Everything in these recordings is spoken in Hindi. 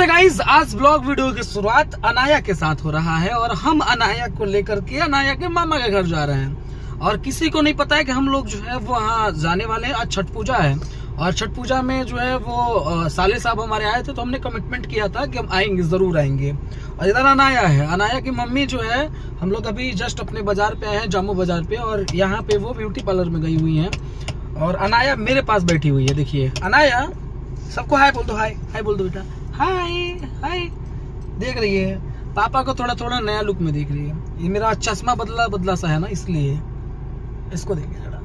नमस्ते गाइस, आज ब्लॉग वीडियो की शुरुआत अनाया के साथ हो रहा है और हम अनाया को लेकर के अनाया के मामा के घर जा रहे हैं। और किसी को नहीं पता है कि हम लोग जो है वो वहाँ जाने वाले हैं। आज छठ पूजा है और छठ पूजा में जो है वो साले साहब हमारे आए थे, तो हमने कमिटमेंट किया था कि हम आएंगे, जरूर आएंगे। और इधर अनाया है, अनाया की मम्मी जो है, हम लोग अभी जस्ट अपने बाजार पे आए हैं, जामू बाजार पे, और यहाँ पे वो ब्यूटी पार्लर में गई हुई है और अनाया मेरे पास बैठी हुई है। देखिए अनाया, सबको हाय बोल दो, हाय हाय बोल दो बेटा, हाय हाय। देख रही है पापा को, थोड़ा थोड़ा नया लुक में देख रही है। ये मेरा चश्मा बदला सा है ना, इसलिए इसको देखिए जरा।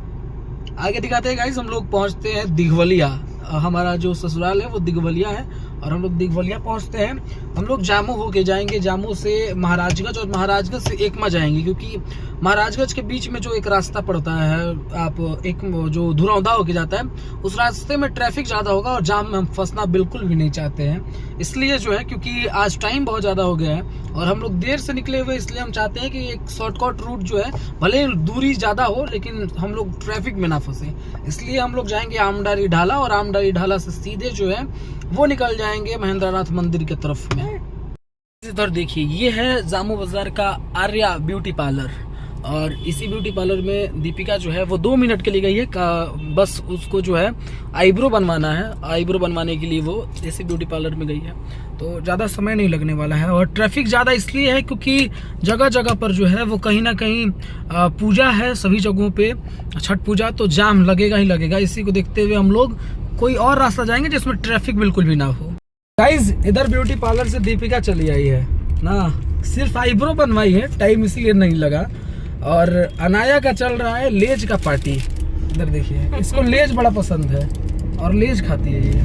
आगे दिखाते हैं गाइस, हम लोग पहुंचते हैं दिघवलिया। हमारा जो ससुराल है वो दिघवलिया है और हम लोग दिघवलिया पहुंचते हैं। हम लोग जामू होके जाएंगे, जामू से महाराजगंज और महाराजगंज से एकमा जाएंगे, क्योंकि महाराजगंज के बीच में जो एक रास्ता पड़ता है, आप एक जो धुरौंधा होके जाता है, उस रास्ते में ट्रैफिक ज़्यादा होगा और जाम में हम फंसना बिल्कुल भी नहीं चाहते हैं। इसलिए जो है, क्योंकि आज टाइम बहुत ज़्यादा हो गया है और हम लोग देर से निकले हुए, इसलिए हम चाहते हैं कि एक शॉर्टकट रूट जो है, भले दूरी ज़्यादा हो लेकिन हम लोग ट्रैफिक में ना फंसे। इसलिए हम लोग जाएंगे आमडारी ढाला और आमडारी ढाला से सीधे जो है वो निकल जाएंगे महेंद्रनाथ मंदिर के तरफ में। इधर देखिए, ये है जामू बाजार का आर्या ब्यूटी पार्लर और इसी ब्यूटी पार्लर में दीपिका जो है वो 2 मिनट के लिए गई है, बस उसको जो है आईब्रो बनवाना है। आईब्रो बनवाने के लिए वो इसी ब्यूटी पार्लर में गई है, तो ज़्यादा समय नहीं लगने वाला है। और ट्रैफिक ज़्यादा इसलिए है क्योंकि जगह जगह पर जो है वो कहीं ना कहीं पूजा है, सभी जगहों पे छठ पूजा, तो जाम लगेगा ही लगेगा। इसी को देखते हुए हम लोग कोई और रास्ता जाएंगे जिसमें ट्रैफिक बिल्कुल भी ना हो। गाइज, इधर ब्यूटी पार्लर से दीपिका चली आई है ना, सिर्फ आईब्रो बनवाई है, टाइम इसलिए नहीं लगा। और अनाया का चल रहा है लेज का पार्टी। इधर देखिए, इसको लेज बड़ा पसंद है और लेज खाती है ये।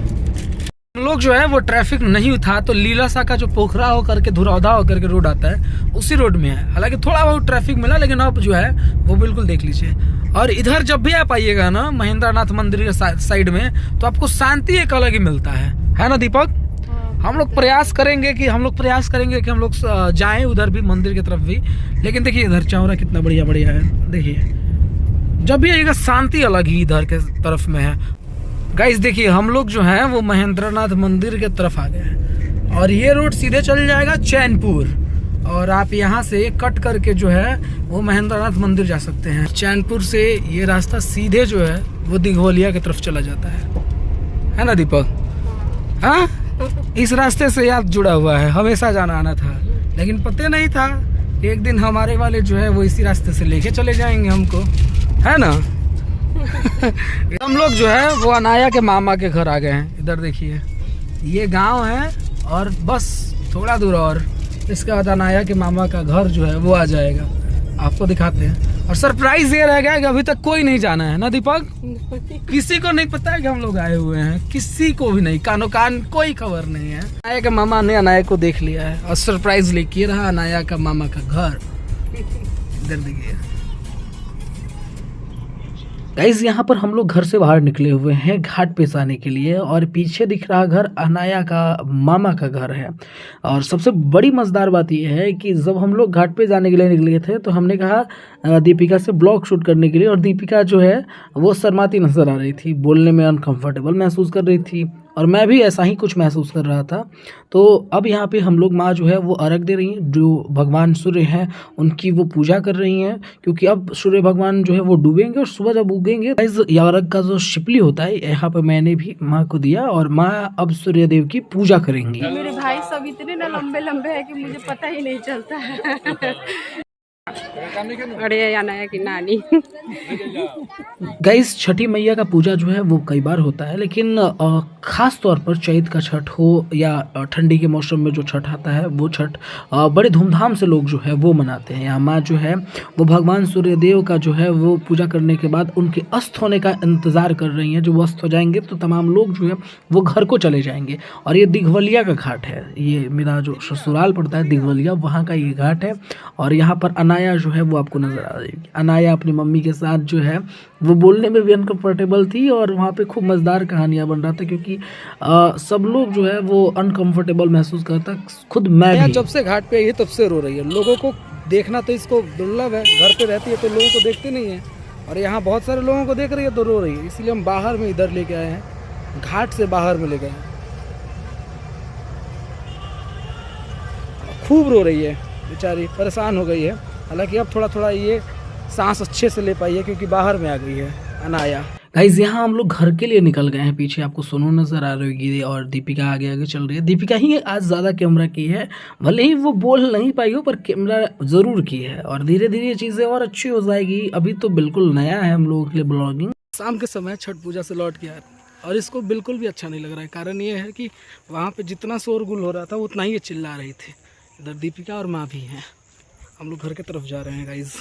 हम लोग जो है वो ट्रैफिक नहीं था, तो लीलासा का जो पोखरा होकर के धुरौधा होकर के रोड आता है, उसी रोड में है। हालांकि थोड़ा बहुत ट्रैफिक मिला, लेकिन अब जो है वो बिल्कुल देख लीजिए। और इधर जब भी आप आइएगा ना महेंद्रनाथ मंदिर के साइड में, तो आपको शांति एक अलग ही मिलता है ना दीपक? हम लोग प्रयास करेंगे कि हम लोग जाएं उधर भी, मंदिर की तरफ भी। लेकिन देखिए इधर चौरा कितना बढ़िया बढ़िया है। देखिए जब भी आइएगा शांति अलग ही इधर के तरफ में है। गाइस देखिए, हम लोग जो है वो महेंद्रनाथ मंदिर के तरफ आ गए हैं और ये रोड सीधे चल जाएगा चैनपुर, और आप यहाँ से कट करके जो है वो महेंद्रनाथ मंदिर जा सकते हैं। चैनपुर से ये रास्ता सीधे जो है वो दिघवलिया की तरफ चला जाता है ना दीपक? हाँ, इस रास्ते से याद जुड़ा हुआ है, हमेशा जाना आना था, लेकिन पता नहीं था कि एक दिन हमारे वाले जो है वो इसी रास्ते से लेके चले जाएंगे हमको, है ना? हम लोग जो है वो अनाया के मामा के घर आ गए हैं। इधर देखिए, ये गांव है और बस थोड़ा दूर और इसके बाद अनाया के मामा का घर जो है वो आ जाएगा। आपको दिखाते हैं। और सरप्राइज ये रहेगा कि अभी तक कोई नहीं जाना है ना दीपक? किसी को नहीं पता है कि हम लोग आए हुए हैं, किसी को भी नहीं, कानो कान कोई खबर नहीं है। अनाया के मामा ने अनाया को देख लिया है और सरप्राइज लेके रहा अनाया का मामा का घर। इधर देखिए गाइस, यहाँ पर हम लोग घर से बाहर निकले हुए हैं घाट पे जाने के लिए, और पीछे दिख रहा घर अनाया का मामा का घर है। और सबसे बड़ी मज़ेदार बात यह है कि जब हम लोग घाट पे जाने के लिए निकले थे, तो हमने कहा दीपिका से ब्लॉग शूट करने के लिए, और दीपिका जो है वो शर्माती नज़र आ रही थी, बोलने में अनकंफर्टेबल महसूस कर रही थी, और मैं भी ऐसा ही कुछ महसूस कर रहा था। तो अब यहाँ पे हम लोग माँ जो है वो अर्घ दे रही हैं, जो भगवान सूर्य हैं उनकी वो पूजा कर रही हैं, क्योंकि अब सूर्य भगवान जो है वो डूबेंगे और सुबह जब उगेंगे, अर्घ का जो शिपली होता है यहाँ पे मैंने भी माँ को दिया, और माँ अब सूर्य देव की पूजा करेंगी। मेरे भाई सब इतने ना लंबे लंबे है कि मुझे पता ही नहीं चलता है। अरे अनाया की नानी। गाइस, छठी मैया का पूजा जो है वो कई बार होता है, लेकिन खास तौर पर चैत का छठ हो या ठंडी के मौसम में जो छठ आता है, वो छठ बड़े धूमधाम से लोग जो है वो मनाते हैं। यहाँ माँ जो है वो भगवान सूर्यदेव का जो है वो पूजा करने के बाद उनके अस्त होने का इंतज़ार कर रही हैं। जब अस्त हो जाएंगे तो तमाम लोग जो है वो घर को चले जाएंगे। और ये दिघवलिया का घाट है, ये मेरा जो ससुराल पड़ता है दिघवलिया, वहाँ का ये घाट है। और यहाँ पर अनाया जो है वो आपको नजर आ जाएगी। अनाया अपनी मम्मी के साथ जो है वो बोलने में भी अनकंफर्टेबल थी, और वहाँ पे खूब मज़ेदार कहानियाँ बन रहा था, क्योंकि सब लोग जो है वो अनकंफर्टेबल महसूस करता, खुद मैं भी। जब से घाट पे आई है तब से रो रही है। लोगों को देखना तो इसको दुर्लभ है, घर पे रहती है तो लोगों को देखते नहीं है, और यहाँ बहुत सारे लोगों को देख रही है तो रो रही है। इसलिए हम बाहर में इधर लेके आए हैं, घाट से बाहर में ले गए हैं। खूब रो रही है बेचारी, परेशान हो गई है। हालांकि अब थोड़ा थोड़ा ये सांस अच्छे से ले पाई है क्योंकि बाहर में आ गई है अनाया। गाइस यहाँ हम लोग घर के लिए निकल गए हैं। पीछे आपको सोनू नजर आ रही होगी और दीपिका आगे आगे चल रही है। दीपिका ही आज ज़्यादा कैमरा की है, भले ही वो बोल नहीं पाई हो पर कैमरा ज़रूर की है। और धीरे धीरे ये चीज़ें और अच्छी हो जाएगी। अभी तो बिल्कुल नया है हम लोगों के लिए ब्लॉगिंग। शाम के समय छठ पूजा से लौट के आए और इसको बिल्कुल भी अच्छा नहीं लग रहा है। कारण ये है कि वहाँ पे जितना शोरगुल हो रहा था उतना ही ये चिल्ला रही थी। इधर दीपिका और माँ भी हैं। हम लोग घर की तरफ जा रहे हैं गाइज।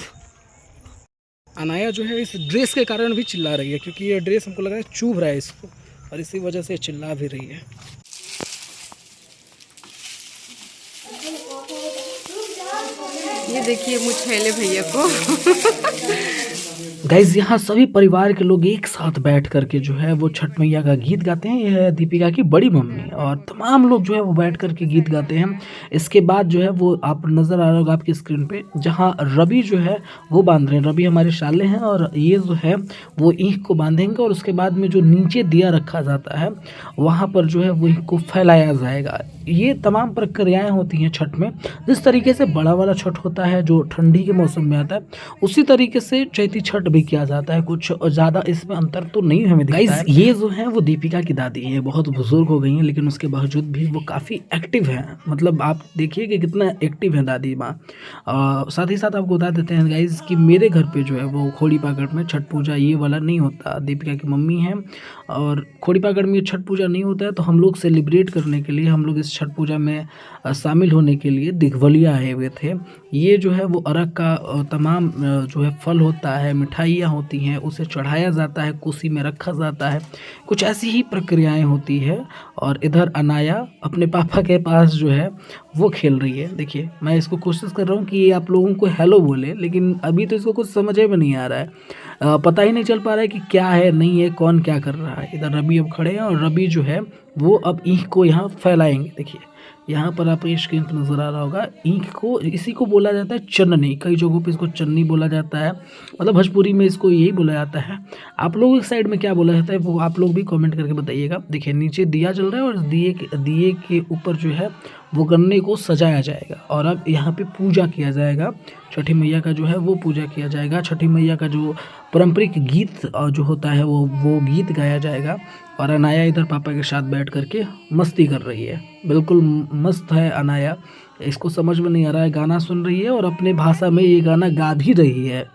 अनाया जो है इस ड्रेस के कारण भी चिल्ला रही है क्योंकि ये ड्रेस हमको लग रहा है चुभ रहा है इसको, और इसी वजह से चिल्ला भी रही है। ये देखिए मुछैले भैया को। गाइज यहाँ सभी परिवार के लोग एक साथ बैठ करके जो है वो छठ मैया का गीत गाते हैं। यह है दीपिका की बड़ी मम्मी और तमाम लोग जो है वो बैठ करके गीत गाते हैं। इसके बाद जो है वो आप नज़र आ रहा होगा आपकी स्क्रीन पे, जहाँ रवि जो है वो बांध रहे हैं। रवि हमारे शाले हैं और ये जो है वो ईख को बांधेंगे और उसके बाद में जो नीचे दिया रखा जाता है वहाँ पर जो है वो ईख को फैलाया जाएगा। ये तमाम प्रक्रियाएँ होती हैं छठ में। जिस तरीके से बड़ा वाला छठ होता है जो ठंडी के मौसम में आता है, उसी तरीके से चैती छठ भी किया जाता है। कुछ ज़्यादा इसमें अंतर तो नहीं हमें दिखता है। ये जो है वो दीपिका की दादी है, बहुत बुजुर्ग हो गई हैं लेकिन उसके बावजूद भी वो काफ़ी एक्टिव हैं। मतलब आप देखिए कि कितना एक्टिव है दादी माँ। साथ ही साथ आपको बता देते हैं गाइज कि मेरे घर पे जो है वो खोड़ी पाकड़ में छठ पूजा ये वाला नहीं होता। दीपिका की मम्मी है और खोड़ी पाकड़ में छठ पूजा नहीं होता है, तो हम लोग सेलिब्रेट करने के लिए, हम लोग इस छठ पूजा में शामिल होने के लिए दिघवलिया आए हुए थे। ये जो है वो अरग का तमाम जो है फल होता है, मिठाइयाँ होती हैं, उसे चढ़ाया जाता है, कोसी में रखा जाता है। कुछ ऐसी ही प्रक्रियाएं होती है। और इधर अनाया अपने पापा के पास जो है वो खेल रही है। देखिए मैं इसको कोशिश कर रहा हूँ कि ये आप लोगों को हेलो बोले, लेकिन अभी तो इसको कुछ समझ में नहीं आ रहा है। पता ही नहीं चल पा रहा है कि क्या है नहीं है, कौन क्या कर रहा है। इधर रवि अब खड़े हैं और रवि जो है वो अब ईख को यहाँ फैलाएंगे। देखिए यहाँ पर आपको स्क्रीन पर नजर आ रहा होगा, ईख को, इसी को बोला जाता है चन्नी। कई जगहों पे इसको चन्नी बोला जाता है, मतलब भोजपुरी में इसको यही बोला जाता है। आप लोगों की साइड में क्या बोला जाता है वो आप लोग भी कमेंट करके बताइएगा। देखिए नीचे दिया जल रहा है और दिए के ऊपर जो है वो गन्ने को सजाया जाएगा और अब यहाँ पे पूजा किया जाएगा। छठी मैया का जो है वो पूजा किया जाएगा। छठी मैया का जो पारंपरिक गीत जो होता है वो गीत गाया जाएगा। और अनाया इधर पापा के साथ बैठ करके मस्ती कर रही है, बिल्कुल मस्त है अनाया। इसको समझ में नहीं आ रहा है, गाना सुन रही है और अपने भाषा में ये गाना गा भी रही है।